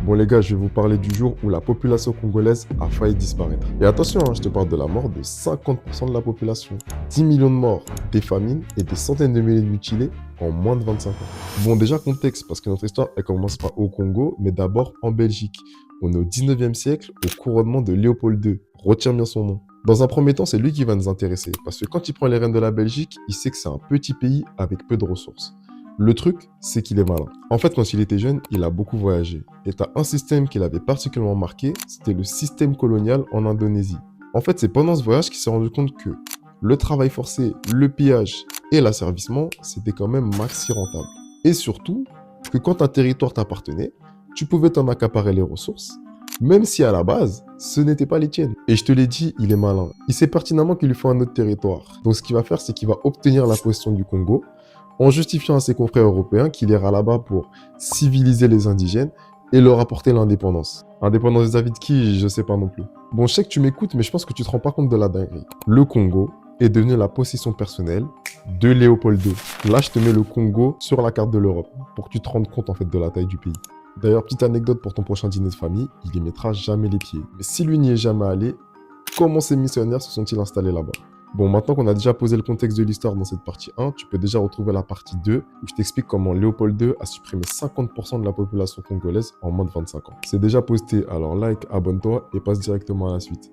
Bon les gars, je vais vous parler du jour où la population congolaise a failli disparaître. Et attention, je te parle de la mort de 50% de la population. 10 millions de morts, des famines et des centaines de milliers de mutilés en moins de 25 ans. Bon déjà contexte, parce que notre histoire, elle commence pas au Congo, mais d'abord en Belgique. On est au 19e siècle, au couronnement de Léopold II. Retiens bien son nom. Dans un premier temps, c'est lui qui va nous intéresser, parce que quand il prend les rênes de la Belgique, il sait que c'est un petit pays avec peu de ressources. Le truc, c'est qu'il est malin. En fait, quand il était jeune, il a beaucoup voyagé. Et t'as un système qui l'avait particulièrement marqué, c'était le système colonial en Indonésie. En fait, c'est pendant ce voyage qu'il s'est rendu compte que le travail forcé, le pillage et l'asservissement, c'était quand même maxi rentable. Et surtout, que quand un territoire t'appartenait, tu pouvais t'en accaparer les ressources, même si à la base, ce n'était pas les tiennes. Et je te l'ai dit, il est malin. Il sait pertinemment qu'il lui faut un autre territoire. Donc ce qu'il va faire, c'est qu'il va obtenir la possession du Congo, en justifiant à ses confrères européens qu'il ira là-bas pour civiliser les indigènes et leur apporter l'indépendance. Indépendance vis-à-vis de qui, je sais pas non plus. Bon, je sais que tu m'écoutes, mais je pense que tu te rends pas compte de la dinguerie. Le Congo est devenu la possession personnelle de Léopold II. Là, je te mets le Congo sur la carte de l'Europe pour que tu te rendes compte en fait de la taille du pays. D'ailleurs, petite anecdote pour ton prochain dîner de famille, il y mettra jamais les pieds. Mais si lui n'y est jamais allé, comment ces missionnaires se sont-ils installés là-bas? Bon, maintenant qu'on a déjà posé le contexte de l'histoire dans cette partie 1, tu peux déjà retrouver la partie 2 où je t'explique comment Léopold II a supprimé 50% de la population congolaise en moins de 25 ans. C'est déjà posté, alors like, abonne-toi et passe directement à la suite.